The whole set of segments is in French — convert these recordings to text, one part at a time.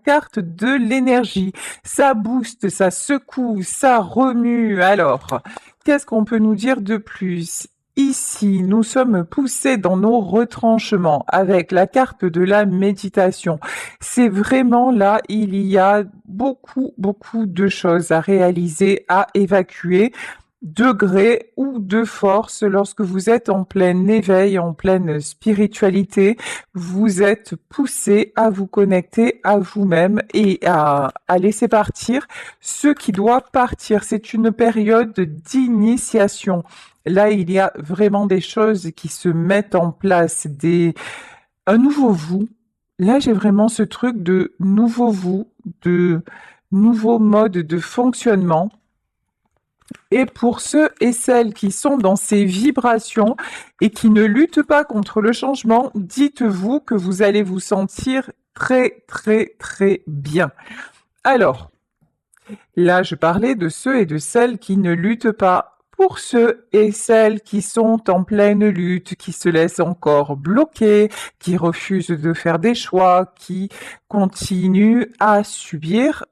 carte de l'énergie. Ça booste, ça secoue, ça remue. Alors, qu'est-ce qu'on peut nous dire de plus? Ici, nous sommes poussés dans nos retranchements avec la carte de la méditation. C'est vraiment là, il y a beaucoup, beaucoup de choses à réaliser, à évacuer, de gré ou de force lorsque vous êtes en plein éveil, en pleine spiritualité. Vous êtes poussé à vous connecter à vous-même et à laisser partir ce qui doit partir. C'est une période d'initiation. Là, il y a vraiment des choses qui se mettent en place, un nouveau vous. Là, j'ai vraiment ce truc de nouveau vous, de nouveau mode de fonctionnement. Et pour ceux et celles qui sont dans ces vibrations et qui ne luttent pas contre le changement, dites-vous que vous allez vous sentir très, très, très bien. Alors, là, je parlais de ceux et de celles qui ne luttent pas. Pour ceux et celles qui sont en pleine lutte, qui se laissent encore bloquer, qui refusent de faire des choix, qui continuent à subir,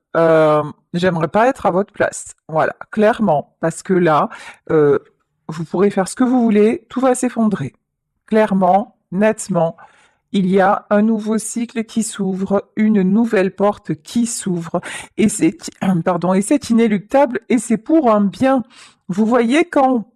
j'aimerais pas être à votre place. Voilà, clairement, parce que là, vous pourrez faire ce que vous voulez, tout va s'effondrer. Clairement, nettement. Il y a un nouveau cycle qui s'ouvre, une nouvelle porte qui s'ouvre, et c'est inéluctable, et c'est pour un bien. Vous voyez, quand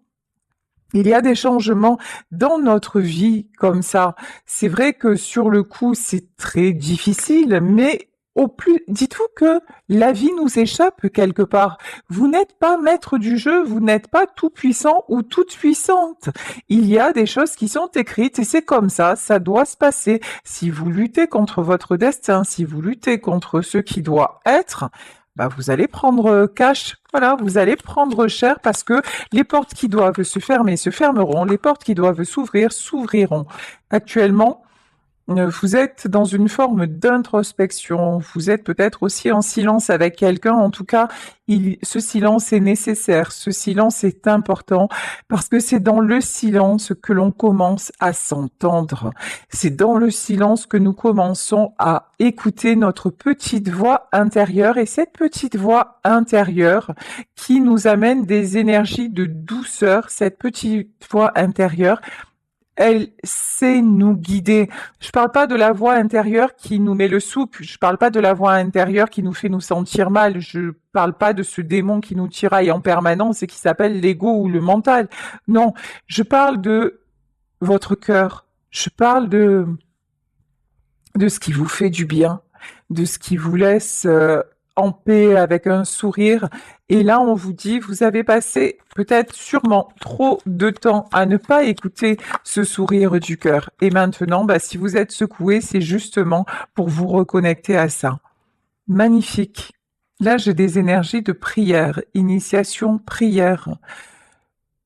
il y a des changements dans notre vie comme ça, c'est vrai que sur le coup, c'est très difficile, mais au plus, dites-vous que la vie nous échappe quelque part. Vous n'êtes pas maître du jeu, vous n'êtes pas tout puissant ou toute puissante. Il y a des choses qui sont écrites et c'est comme ça doit se passer. Si vous luttez contre votre destin, si vous luttez contre ce qui doit être, bah vous allez prendre cash, voilà, vous allez prendre cher parce que les portes qui doivent se fermer se fermeront, les portes qui doivent s'ouvrir s'ouvriront. Actuellement, vous êtes dans une forme d'introspection, vous êtes peut-être aussi en silence avec quelqu'un, en tout cas, ce silence est nécessaire, ce silence est important, parce que c'est dans le silence que l'on commence à s'entendre, c'est dans le silence que nous commençons à écouter notre petite voix intérieure, et cette petite voix intérieure qui nous amène des énergies de douceur, cette petite voix intérieure, elle sait nous guider. Je parle pas de la voix intérieure qui nous met le souk, je parle pas de la voix intérieure qui nous fait nous sentir mal, je parle pas de ce démon qui nous tiraille en permanence et qui s'appelle l'ego ou le mental. Non, je parle de votre cœur. Je parle de ce qui vous fait du bien, de ce qui vous laisse en paix avec un sourire. Et là, on vous dit, vous avez passé peut-être sûrement trop de temps à ne pas écouter ce sourire du cœur. Et maintenant, bah, si vous êtes secoué, c'est justement pour vous reconnecter à ça. Magnifique. Là, j'ai des énergies de prière, initiation, prière.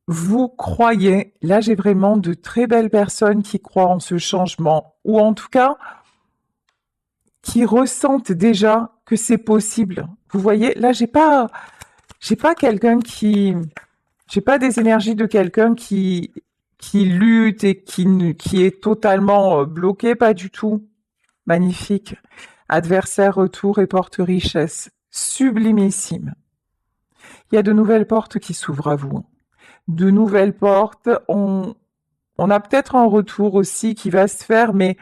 Vous croyez, là j'ai vraiment de très belles personnes qui croient en ce changement, ou en tout cas, qui ressentent déjà que c'est possible. Vous voyez, là, j'ai pas quelqu'un j'ai pas des énergies de quelqu'un qui lutte et qui est totalement bloqué, pas du tout. Magnifique. Adversaire, retour et porte richesse. Sublimissime. Il y a de nouvelles portes qui s'ouvrent à vous. De nouvelles portes. On a peut-être un retour aussi qui va se faire, mais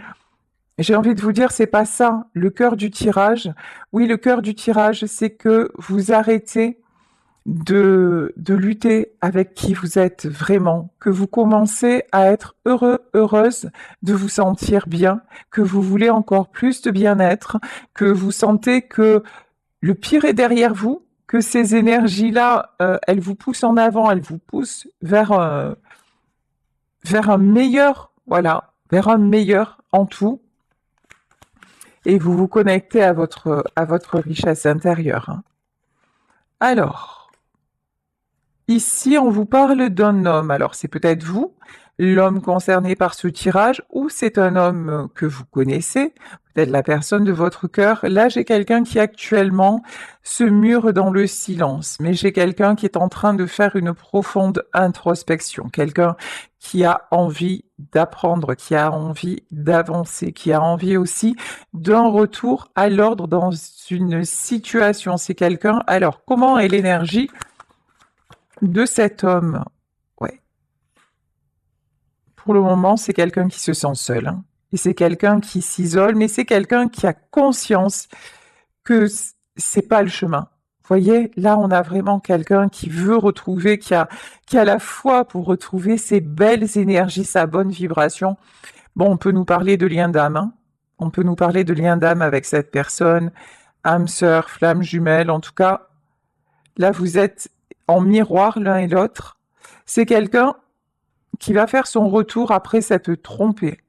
j'ai envie de vous dire, c'est pas ça, le cœur du tirage. Oui, le cœur du tirage, c'est que vous arrêtez de lutter avec qui vous êtes vraiment, que vous commencez à être heureux, heureuse de vous sentir bien, que vous voulez encore plus de bien-être, que vous sentez que le pire est derrière vous, que ces énergies-là, elles vous poussent en avant, elles vous poussent vers un meilleur, voilà, vers un meilleur en tout. Et vous vous connectez à votre richesse intérieure. Alors, Ici, on vous parle d'un homme. Alors, c'est peut-être vous, l'homme concerné par ce tirage, ou c'est un homme que vous connaissez, peut-être la personne de votre cœur. Là, j'ai quelqu'un qui actuellement se mure dans le silence, mais j'ai quelqu'un qui est en train de faire une profonde introspection, quelqu'un qui a envie d'apprendre, qui a envie d'avancer, qui a envie aussi d'un retour à l'ordre dans une situation. C'est quelqu'un. Alors, comment est l'énergie de cet homme? Ouais. Pour le moment, c'est quelqu'un qui se sent seul, hein. Et c'est quelqu'un qui s'isole, mais c'est quelqu'un qui a conscience que c'est pas le chemin. Vous voyez, là, on a vraiment quelqu'un qui veut retrouver, qui a la foi pour retrouver ses belles énergies, sa bonne vibration. Bon, on peut nous parler de lien d'âme, hein. On peut nous parler de lien d'âme avec cette personne, âme sœur, flamme jumelle. En tout cas, là, vous êtes en miroir l'un et l'autre. C'est quelqu'un qui va faire son retour après s'être trompé.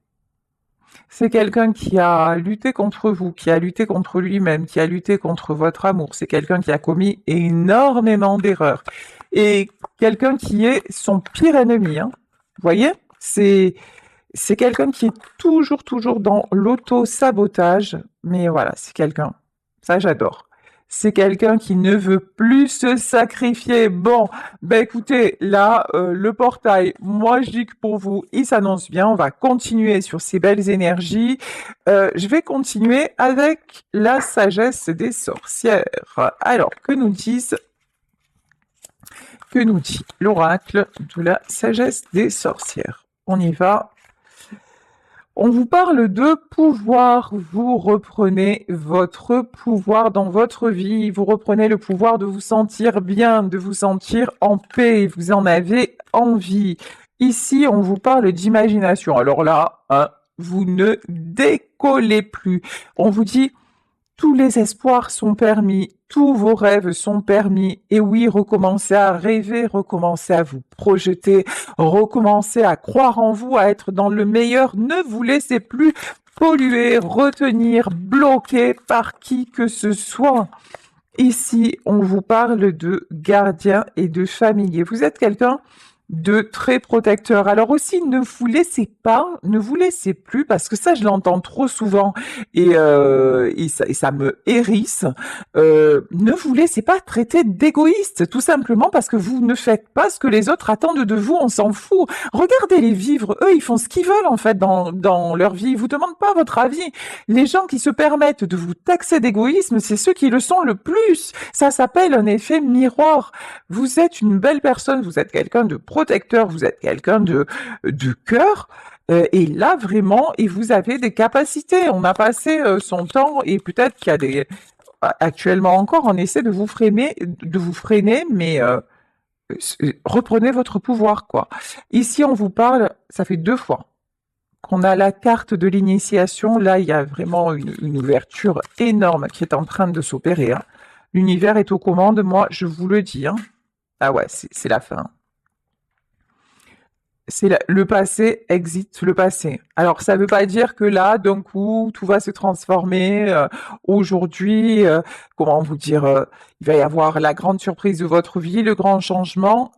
C'est quelqu'un qui a lutté contre vous, qui a lutté contre lui-même, qui a lutté contre votre amour. C'est quelqu'un qui a commis énormément d'erreurs. Et quelqu'un qui est son pire ennemi, hein. Vous voyez? C'est quelqu'un qui est toujours dans l'auto-sabotage. Mais voilà, c'est quelqu'un. Ça, j'adore. C'est quelqu'un qui ne veut plus se sacrifier. Bon, ben écoutez, là, le portail, moi je dis que pour vous, il s'annonce bien. On va continuer sur ces belles énergies. Je vais continuer avec la sagesse des sorcières. Alors, que nous dit l'oracle de la sagesse des sorcières? On y va. On vous parle de pouvoir. Vous reprenez votre pouvoir dans votre vie. Vous reprenez le pouvoir de vous sentir bien, de vous sentir en paix. Vous en avez envie. Ici, on vous parle d'imagination. Alors là, hein, vous ne décollez plus. On vous dit, tous les espoirs sont permis, tous vos rêves sont permis. Et oui, recommencez à rêver, recommencez à vous projeter, recommencez à croire en vous, à être dans le meilleur. Ne vous laissez plus polluer, retenir, bloquer par qui que ce soit. Ici, on vous parle de gardien et de familier. Vous êtes quelqu'un de très protecteur. Alors aussi, ne vous laissez plus, parce que ça, je l'entends trop souvent et ça me hérisse. Ne vous laissez pas traiter d'égoïste, tout simplement parce que vous ne faites pas ce que les autres attendent de vous. On s'en fout. Regardez-les vivre. Eux, ils font ce qu'ils veulent en fait dans leur vie. Ils vous demandent pas votre avis. Les gens qui se permettent de vous taxer d'égoïsme, c'est ceux qui le sont le plus. Ça s'appelle un effet miroir. Vous êtes une belle personne. Vous êtes quelqu'un de protecteur, vous êtes quelqu'un de cœur, et là vraiment, et vous avez des capacités. On a passé son temps, et peut-être qu'il y a des actuellement encore, on essaie de vous freiner, mais reprenez votre pouvoir, quoi. Ici, on vous parle, ça fait 2 fois qu'on a la carte de l'initiation. Là, il y a vraiment une ouverture énorme qui est en train de s'opérer, hein. L'univers est aux commandes, moi, je vous le dis, hein. Ah ouais, c'est la fin. Le passé exit le passé. Alors, ça ne veut pas dire que là, d'un coup, tout va se transformer. Aujourd'hui, comment vous dire, il va y avoir la grande surprise de votre vie, le grand changement.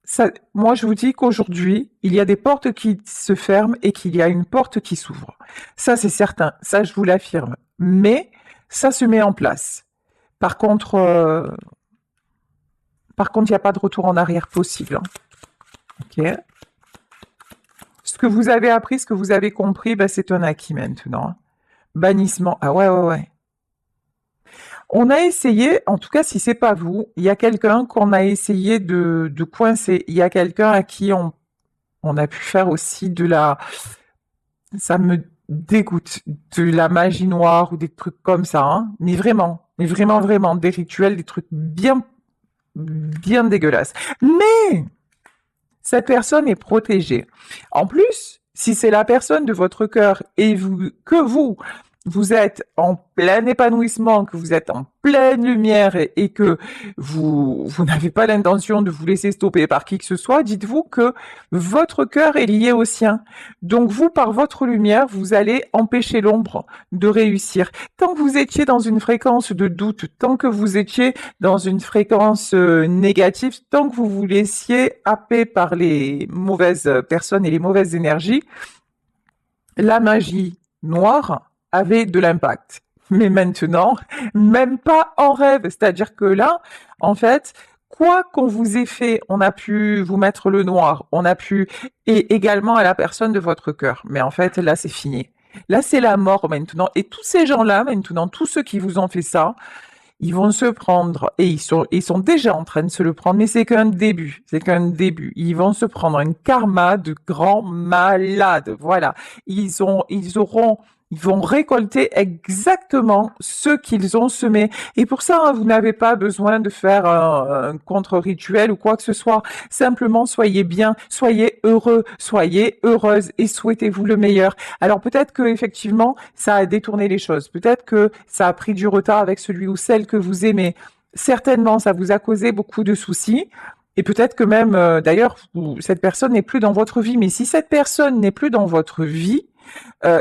Ça, moi, je vous dis qu'aujourd'hui, il y a des portes qui se ferment et qu'il y a une porte qui s'ouvre. Ça, c'est certain. Ça, je vous l'affirme. Mais ça se met en place. Par contre, il n'y a pas de retour en arrière possible, hein. Ok. Ce que vous avez appris, ce que vous avez compris, ben, c'est un acquis maintenant, hein. Bannissement. Ah ouais. On a essayé, en tout cas si c'est pas vous, il y a quelqu'un qu'on a essayé de coincer. Il y a quelqu'un à qui on a pu faire aussi ça me dégoûte, de la magie noire ou des trucs comme ça, hein. Mais vraiment, des rituels, des trucs bien dégueulasses. Mais cette personne est protégée. En plus, si c'est la personne de votre cœur et que vous vous êtes en plein épanouissement, que vous êtes en pleine lumière et que vous n'avez pas l'intention de vous laisser stopper par qui que ce soit, dites-vous que votre cœur est lié au sien. Donc vous, par votre lumière, vous allez empêcher l'ombre de réussir. Tant que vous étiez dans une fréquence de doute, tant que vous étiez dans une fréquence négative, tant que vous vous laissiez happer par les mauvaises personnes et les mauvaises énergies, la magie noire avait de l'impact. Mais maintenant, même pas en rêve. C'est-à-dire que là, en fait, quoi qu'on vous ait fait, on a pu vous mettre le noir, on a pu, et également à la personne de votre cœur. Mais en fait, là, c'est fini. Là, c'est la mort maintenant. Et tous ces gens-là, maintenant, tous ceux qui vous ont fait ça, ils vont se prendre, et ils sont déjà en train de se le prendre, mais c'est qu'un début, c'est qu'un début. Ils vont se prendre un karma de grands malades, voilà. Ils vont récolter exactement ce qu'ils ont semé. Et pour ça, hein, vous n'avez pas besoin de faire un contre-rituel ou quoi que ce soit. Simplement, soyez bien, soyez heureux, soyez heureuse et souhaitez-vous le meilleur. Alors peut-être que effectivement, ça a détourné les choses. Peut-être que ça a pris du retard avec celui ou celle que vous aimez. Certainement, ça vous a causé beaucoup de soucis. Et peut-être que même, d'ailleurs, cette personne n'est plus dans votre vie. Mais si cette personne n'est plus dans votre vie,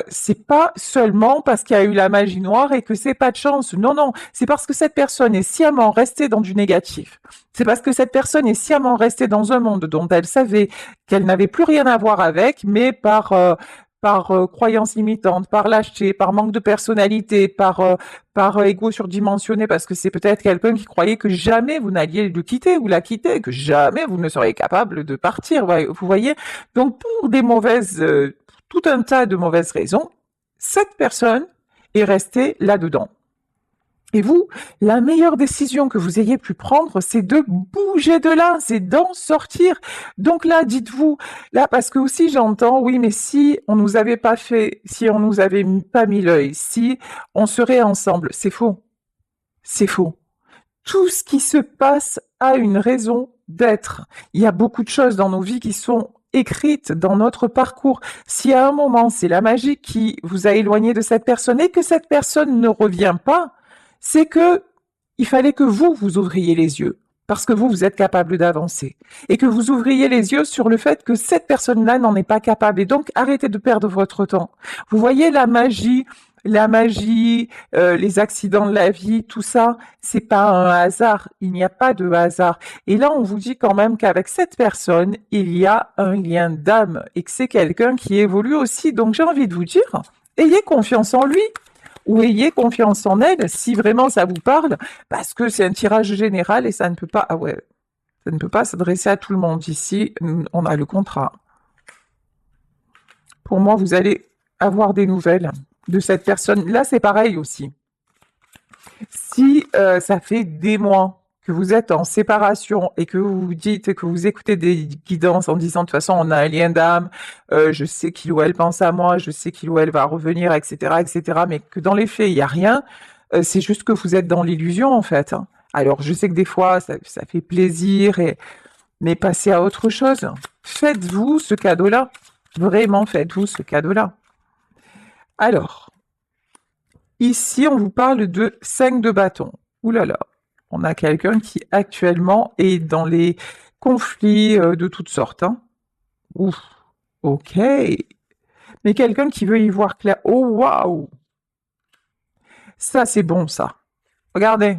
c'est pas seulement parce qu'il y a eu la magie noire et que c'est pas de chance. Non, non, c'est parce que cette personne est sciemment restée dans du négatif. C'est parce que cette personne est sciemment restée dans un monde dont elle savait qu'elle n'avait plus rien à voir avec, mais par croyance limitante, par lâcheté, par manque de personnalité, par ego surdimensionné, parce que c'est peut-être quelqu'un qui croyait que jamais vous n'alliez le quitter ou la quitter, que jamais vous ne seriez capable de partir. Vous voyez. Donc pour des mauvaises tout un tas de mauvaises raisons, cette personne est restée là-dedans. Et vous, la meilleure décision que vous ayez pu prendre, c'est de bouger de là, c'est d'en sortir. Donc là, dites-vous, là, parce que aussi j'entends, oui, mais si on nous avait pas fait, si on nous avait pas mis l'œil, si on serait ensemble, c'est faux. C'est faux. Tout ce qui se passe a une raison d'être. Il y a beaucoup de choses dans nos vies qui sont écrites dans notre parcours. Si à un moment c'est la magie qui vous a éloigné de cette personne et que cette personne ne revient pas, c'est que il fallait que vous ouvriez les yeux parce que vous êtes capable d'avancer et que vous ouvriez les yeux sur le fait que cette personne-là n'en est pas capable et donc arrêtez de perdre votre temps. Vous voyez la magie, les accidents de la vie, tout ça, c'est pas un hasard. Il n'y a pas de hasard. Et là, on vous dit quand même qu'avec cette personne, il y a un lien d'âme et que c'est quelqu'un qui évolue aussi. Donc, j'ai envie de vous dire, ayez confiance en lui ou ayez confiance en elle si vraiment ça vous parle, parce que c'est un tirage général et ça ne peut pas, ah ouais, ça ne peut pas s'adresser à tout le monde. Ici, on a le contrat. Pour moi, vous allez avoir des nouvelles de cette personne. Là, c'est pareil aussi. Si ça fait des mois que vous êtes en séparation et que vous vous dites que vous écoutez des guidances en disant de toute façon on a un lien d'âme, je sais qu'il ou elle pense à moi, je sais qu'il ou elle va revenir, etc., mais que dans les faits il n'y a rien, c'est juste que vous êtes dans l'illusion en fait. Hein. Alors je sais que des fois ça fait plaisir, mais passez à autre chose. Faites-vous ce cadeau-là. Vraiment faites-vous ce cadeau-là. Alors, ici, on vous parle de 5 de bâton. Ouh là là, on a quelqu'un qui actuellement est dans les conflits de toutes sortes. Hein. Ouf, ok. Mais quelqu'un qui veut y voir clair. Oh waouh! Ça, c'est bon, ça. Regardez,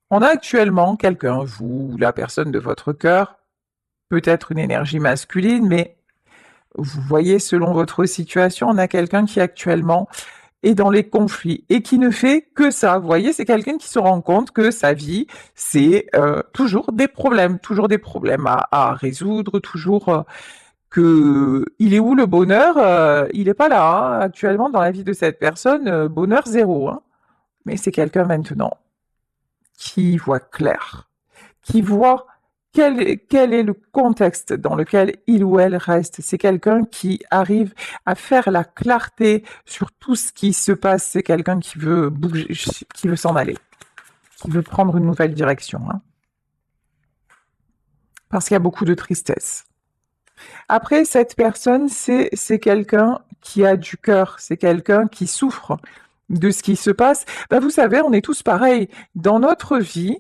on a actuellement quelqu'un, vous, la personne de votre cœur, peut-être une énergie masculine, mais vous voyez, selon votre situation, on a quelqu'un qui actuellement est dans les conflits et qui ne fait que ça. Vous voyez, c'est quelqu'un qui se rend compte que sa vie, c'est toujours des problèmes à résoudre, toujours que il est où le bonheur il n'est pas là. Hein. Actuellement, dans la vie de cette personne, bonheur zéro. Hein. Mais c'est quelqu'un maintenant qui voit clair, qui voit quel est le contexte dans lequel il ou elle reste. C'est quelqu'un qui arrive à faire la clarté sur tout ce qui se passe. C'est quelqu'un qui veut bouger, qui veut s'en aller, qui veut prendre une nouvelle direction. Hein. Parce qu'il y a beaucoup de tristesse. Après, cette personne, c'est quelqu'un qui a du cœur, c'est quelqu'un qui souffre, de ce qui se passe. Ben, vous savez, on est tous pareils. Dans notre vie,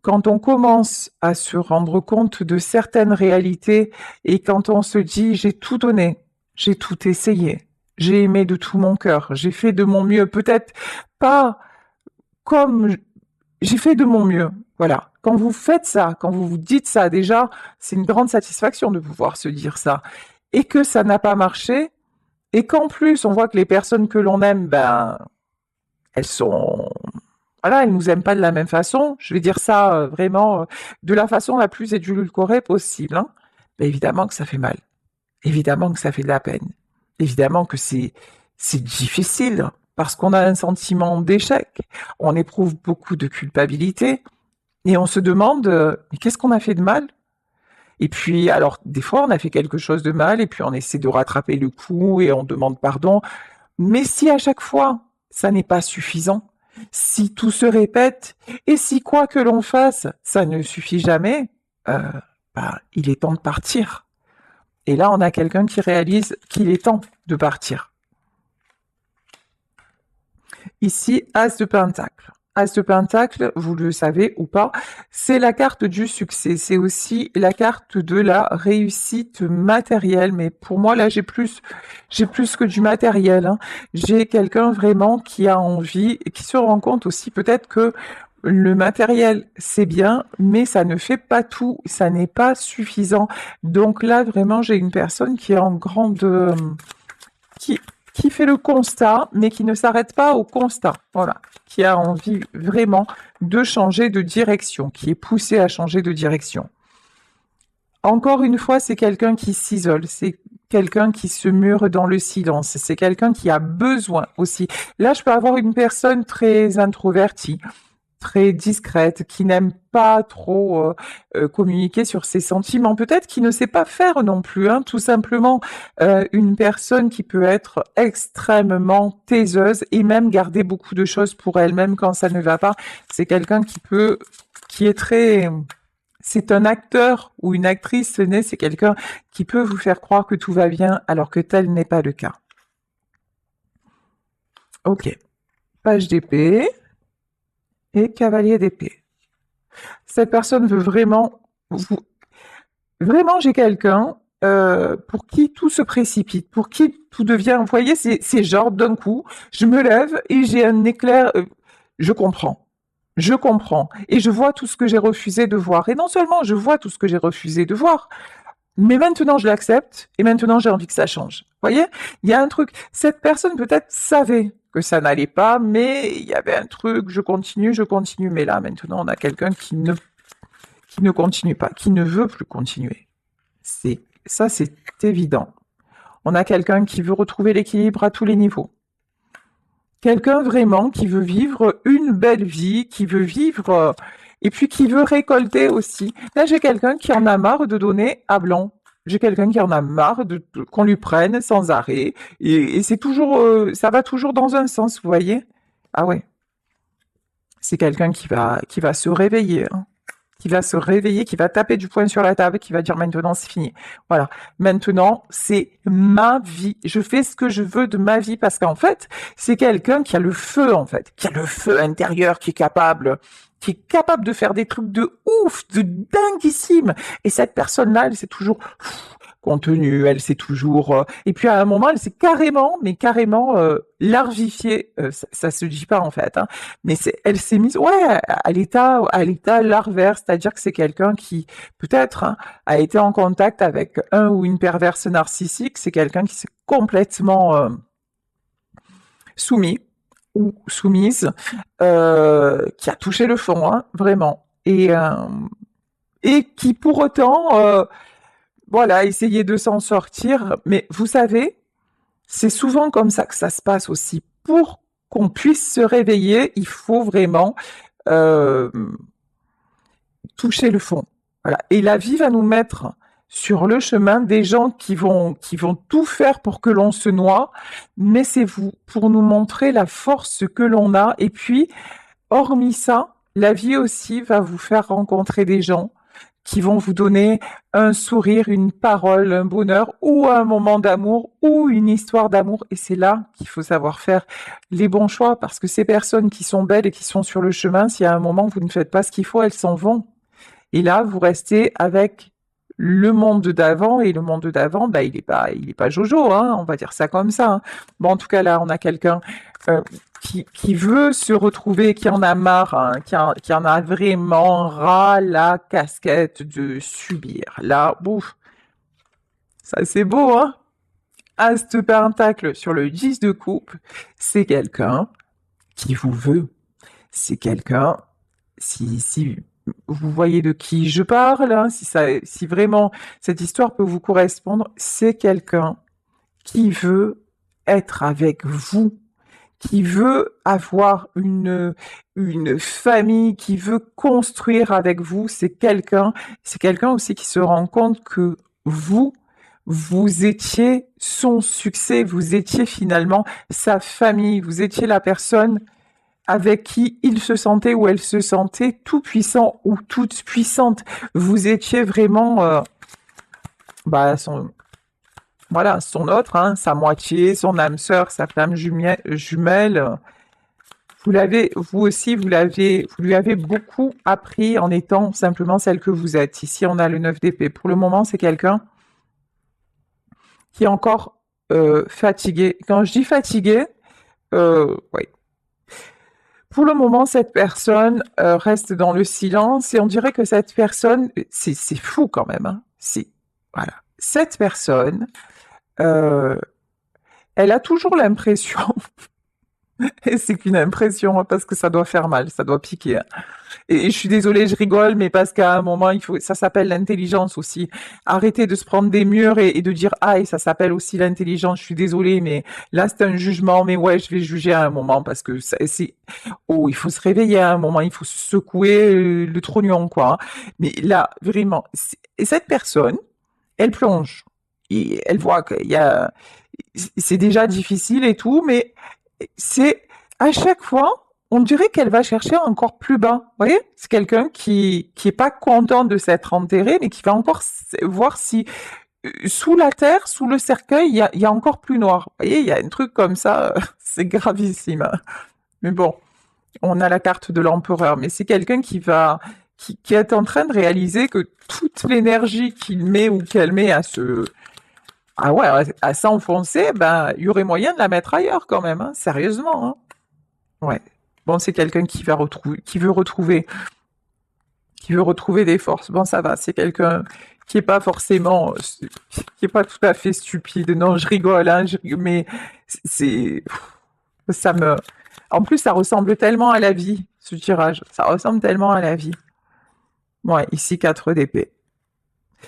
quand on commence à se rendre compte de certaines réalités et quand on se dit j'ai tout donné, j'ai tout essayé, j'ai aimé de tout mon cœur, j'ai fait de mon mieux, peut-être pas comme j'ai fait de mon mieux. Voilà. Quand vous faites ça, quand vous vous dites ça, déjà, c'est une grande satisfaction de pouvoir se dire ça. Et que ça n'a pas marché, et qu'en plus, on voit que les personnes que l'on aime, ben, elles sont, voilà, elles nous aiment pas de la même façon. Je vais dire ça vraiment de la façon la plus édulcorée possible. Hein. Ben, évidemment que ça fait mal. Évidemment que ça fait de la peine. Évidemment que c'est difficile parce qu'on a un sentiment d'échec. On éprouve beaucoup de culpabilité et on se demande mais qu'est-ce qu'on a fait de mal? Et puis alors des fois on a fait quelque chose de mal et puis on essaie de rattraper le coup et on demande pardon. Mais si à chaque fois ça n'est pas suffisant, si tout se répète et si quoi que l'on fasse ça ne suffit jamais, euh, bah, il est temps de partir. Et là, on a quelqu'un qui réalise qu'il est temps de partir. Ici, As de Pentacle. As de Pentacle, vous le savez ou pas, c'est la carte du succès. C'est aussi la carte de la réussite matérielle. Mais pour moi, là, j'ai plus que du matériel. Hein. J'ai quelqu'un vraiment qui a envie, qui se rend compte aussi peut-être que le matériel, c'est bien, mais ça ne fait pas tout, ça n'est pas suffisant. Donc là, vraiment, j'ai une personne qui est en grande... qui, qui fait le constat, mais qui ne s'arrête pas au constat. Voilà. Qui a envie vraiment de changer de direction, qui est poussé à changer de direction. Encore une fois, c'est quelqu'un qui s'isole, c'est quelqu'un qui se mure dans le silence, c'est quelqu'un qui a besoin aussi. Là, je peux avoir une personne très introvertie, très discrète, qui n'aime pas trop communiquer sur ses sentiments, peut-être qui ne sait pas faire non plus, hein, tout simplement une personne qui peut être extrêmement taiseuse et même garder beaucoup de choses pour elle-même quand ça ne va pas. C'est quelqu'un qui est très... C'est un acteur ou une actrice, c'est quelqu'un qui peut vous faire croire que tout va bien alors que tel n'est pas le cas. Ok. Page d'épée et cavalier d'épée. Cette personne veut vraiment... Vraiment, j'ai quelqu'un pour qui tout se précipite, pour qui tout devient... Vous voyez, c'est genre d'un coup, je me lève et j'ai un éclair... je comprends. Je comprends. Et je vois tout ce que j'ai refusé de voir. Et non seulement je vois tout ce que j'ai refusé de voir, mais maintenant je l'accepte et maintenant j'ai envie que ça change. Vous voyez, il y a un truc. Cette personne peut-être savait que ça n'allait pas, mais il y avait un truc, je continue. Mais là, maintenant, on a quelqu'un qui ne continue pas, qui ne veut plus continuer. Ça, c'est évident. On a quelqu'un qui veut retrouver l'équilibre à tous les niveaux. Quelqu'un vraiment qui veut vivre une belle vie, qui veut vivre et puis qui veut récolter aussi. Là, j'ai quelqu'un qui en a marre de donner à blanc. J'ai quelqu'un qui en a marre qu'on lui prenne sans arrêt. Et c'est toujours, ça va toujours dans un sens, vous voyez? Ah ouais. C'est quelqu'un qui va se réveiller, hein. Qui va se réveiller, qui va taper du poing sur la table, qui va dire maintenant c'est fini. Voilà. Maintenant, c'est ma vie. Je fais ce que je veux de ma vie parce qu'en fait, c'est quelqu'un qui a le feu, en fait, qui a le feu intérieur, qui est capable de faire des trucs de ouf, de dinguissime. Et cette personne-là, elle, c'est toujours contenue, elle sait toujours... et puis à un moment, elle s'est carrément larvifiée. Ça se dit pas en fait, hein, mais elle s'est mise, ouais, à l'état larvaire, c'est-à-dire que c'est quelqu'un qui peut-être a été en contact avec un ou une perverse narcissique. C'est quelqu'un qui s'est complètement soumis ou soumise, qui a touché le fond, hein, vraiment, et qui pour autant voilà, essayer de s'en sortir. Mais vous savez, c'est souvent comme ça que ça se passe aussi. Pour qu'on puisse se réveiller, il faut vraiment euh, toucher le fond. Voilà. Et la vie va nous mettre sur le chemin des gens qui vont tout faire pour que l'on se noie, mais c'est vous, pour nous montrer la force que l'on a. Et puis, hormis ça, la vie aussi va vous faire rencontrer des gens qui vont vous donner un sourire, une parole, un bonheur ou un moment d'amour ou une histoire d'amour. Et c'est là qu'il faut savoir faire les bons choix parce que ces personnes qui sont belles et qui sont sur le chemin, s'il y a un moment où vous ne faites pas ce qu'il faut, elles s'en vont. Et là, vous restez avec le monde d'avant et le monde d'avant, bah, il est pas jojo, hein, on va dire ça comme ça, hein. Bon, en tout cas, là, on a quelqu'un qui veut se retrouver, qui en a marre, hein, qui en a vraiment ras la casquette de subir. Là, bouf, ça c'est beau, hein. As de pentacle sur le 10 de coupe, c'est quelqu'un qui vous veut. C'est quelqu'un, si vous voyez de qui je parle, hein, si vraiment cette histoire peut vous correspondre, c'est quelqu'un qui veut être avec vous, qui veut avoir une famille, qui veut construire avec vous. C'est quelqu'un aussi qui se rend compte que vous étiez son succès, vous étiez finalement sa famille, vous étiez la personne avec qui il se sentait ou elle se sentait tout puissant ou toute puissante. Vous étiez vraiment son autre, hein, sa moitié, son âme sœur, sa flamme jumelle. Vous lui avez beaucoup appris en étant simplement celle que vous êtes. Ici, on a le 9 d'épée. Pour le moment, c'est quelqu'un qui est encore fatigué. Quand je dis fatigué, oui. Pour le moment, cette personne reste dans le silence et on dirait que cette personne, c'est fou quand même, hein. Voilà. Cette personne, elle a toujours l'impression, et c'est qu'une impression, hein, parce que ça doit faire mal, ça doit piquer, hein. Et je suis désolée, je rigole, mais parce qu'à un moment, ça s'appelle l'intelligence aussi. Arrêtez de se prendre des murs et de dire, ah, et ça s'appelle aussi l'intelligence, je suis désolée, mais là, c'est un jugement, mais ouais, je vais juger à un moment, parce que il faut se réveiller à un moment, il faut se secouer le trognon, quoi, hein. Mais là, vraiment, et cette personne, elle plonge. Et elle voit c'est déjà difficile et tout, mais c'est à chaque fois, on dirait qu'elle va chercher encore plus bas. Vous voyez, c'est quelqu'un qui est pas content de s'être enterré, mais qui va encore voir si sous la terre, sous le cercueil, il y a encore plus noir. Vous voyez, il y a un truc comme ça, c'est gravissime, hein. Mais bon, on a la carte de l'empereur, mais c'est quelqu'un qui est en train de réaliser que toute l'énergie qu'il met ou qu'elle met à s'enfoncer, ben, il y aurait moyen de la mettre ailleurs quand même, hein, sérieusement, hein. Ouais. Bon, c'est quelqu'un qui veut retrouver des forces. Bon, ça va, c'est quelqu'un qui est pas forcément, qui est pas tout à fait stupide. Non, je rigole, hein, mais c'est, ça me, en plus, ça ressemble tellement à la vie, ce tirage. Ça ressemble tellement à la vie. Ouais, ici, 4 d'épée.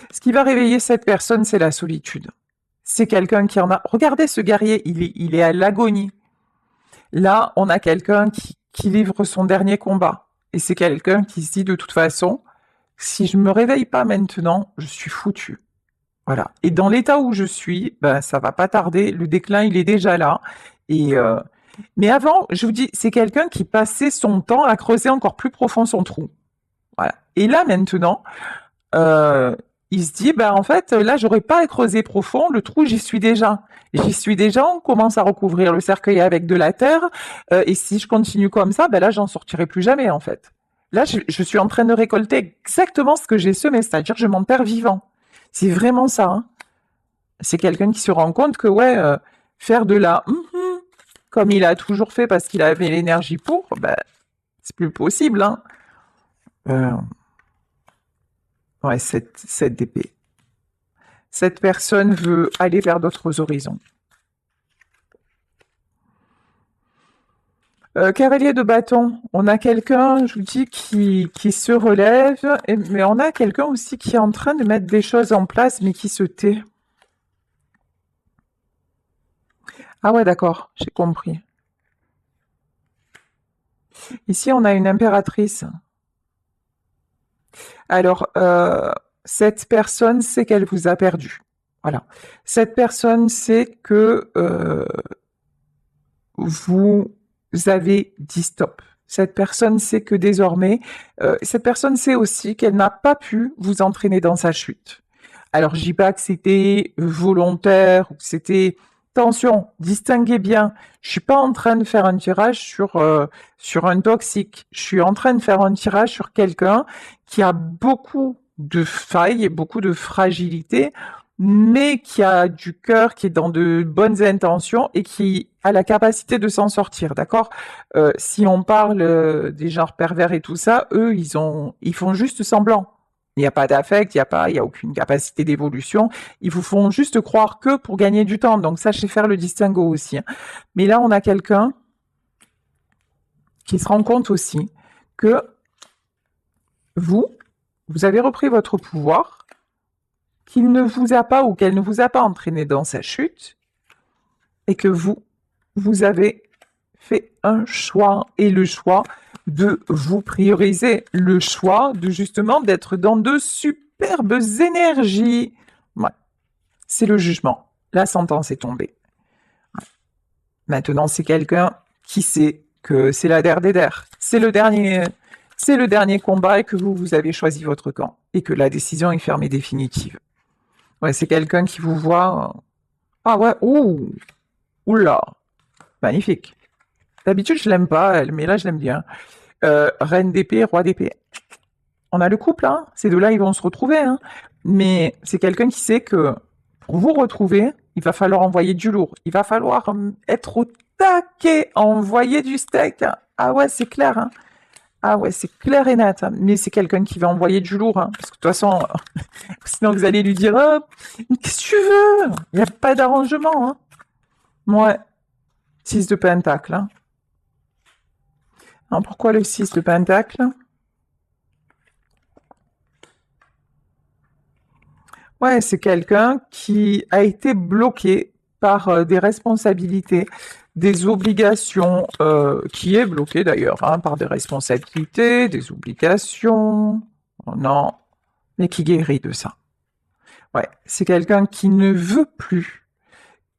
Ce qui va réveiller cette personne, c'est la solitude. C'est quelqu'un qui en a... Regardez ce guerrier, il est à l'agonie. Là, on a quelqu'un qui livre son dernier combat. Et c'est quelqu'un qui se dit, de toute façon, si je me réveille pas maintenant, je suis foutu. Voilà. Et dans l'état où je suis, ben, ça va pas tarder. Le déclin, il est déjà là. Et mais avant, je vous dis, c'est quelqu'un qui passait son temps à creuser encore plus profond son trou. Voilà. Et là, maintenant, il se dit, ben, en fait, là, j'aurais pas à creuser profond, le trou, j'y suis déjà. J'y suis déjà, on commence à recouvrir le cercueil avec de la terre, et si je continue comme ça, ben là, j'en sortirai plus jamais, en fait. Là, je suis en train de récolter exactement ce que j'ai semé, c'est-à-dire que je m'en perds vivant. C'est vraiment ça, hein. C'est quelqu'un qui se rend compte que, ouais, faire de la comme il a toujours fait parce qu'il avait l'énergie pour, ben, c'est plus possible, hein. Ouais, 7 d'épée. Cette personne veut aller vers d'autres horizons. Cavalier de bâton, on a quelqu'un, je vous dis, qui se relève, mais on a quelqu'un aussi qui est en train de mettre des choses en place, mais qui se tait. Ah ouais, d'accord, j'ai compris. Ici, on a une impératrice. Alors, cette personne sait qu'elle vous a perdu. Voilà. Cette personne sait que vous avez dit stop. Cette personne sait que désormais, cette personne sait aussi qu'elle n'a pas pu vous entraîner dans sa chute. Alors, je dis pas que c'était volontaire ou que c'était... Attention, distinguez bien. Je suis pas en train de faire un tirage sur un toxique. Je suis en train de faire un tirage sur quelqu'un qui a beaucoup de failles et beaucoup de fragilité, mais qui a du cœur, qui est dans de bonnes intentions et qui a la capacité de s'en sortir, d'accord? Si on parle des genres pervers et tout ça, eux, ils font juste semblant. Il n'y a pas d'affect, il y a aucune capacité d'évolution. Ils vous font juste croire que pour gagner du temps. Donc, sachez faire le distinguo aussi, hein. Mais là, on a quelqu'un qui se rend compte aussi que vous avez repris votre pouvoir, qu'il ne vous a pas ou qu'elle ne vous a pas entraîné dans sa chute, et que vous avez fait un choix, et le choix de vous prioriser, le choix de justement d'être dans de superbes énergies. Ouais. C'est le jugement. La sentence est tombée. Ouais. Maintenant, c'est quelqu'un qui sait que c'est la der des der. C'est le dernier combat et que vous avez choisi votre camp et que la décision est fermée définitive. Ouais, c'est quelqu'un qui vous voit. Ah ouais, ouh, oula, magnifique. D'habitude, je l'aime pas, elle, mais là, je l'aime bien. Reine d'épée, roi d'épée. On a le couple, hein. Ces deux-là, ils vont se retrouver, hein. Mais c'est quelqu'un qui sait que pour vous retrouver, il va falloir envoyer du lourd. Il va falloir être au taquet, envoyer du steak. Ah ouais, c'est clair, hein. Ah ouais, c'est clair et net, hein. Mais c'est quelqu'un qui va envoyer du lourd, hein. Parce que de toute façon, sinon vous allez lui dire, oh, qu'est-ce que tu veux? Il n'y a pas d'arrangement, hein. Ouais. 6 de pentacle, hein. Alors, pourquoi le 6 de pentacle? Ouais, c'est quelqu'un qui a été bloqué par des responsabilités, des obligations, qui est bloqué d'ailleurs, hein, par des responsabilités, des obligations. Oh non, mais qui guérit de ça. Ouais, c'est quelqu'un qui ne veut plus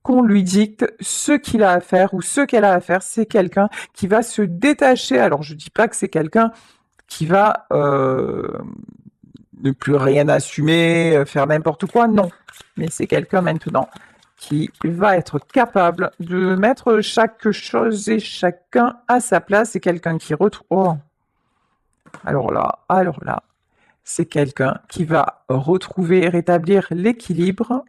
qu'on lui dicte ce qu'il a à faire ou ce qu'elle a à faire. C'est quelqu'un qui va se détacher. Alors, je dis pas que c'est quelqu'un qui va ne plus rien assumer, faire n'importe quoi, non. Mais c'est quelqu'un maintenant qui va être capable de mettre chaque chose et chacun à sa place. C'est quelqu'un qui retrouve... Oh. Alors là, c'est quelqu'un qui va retrouver et rétablir l'équilibre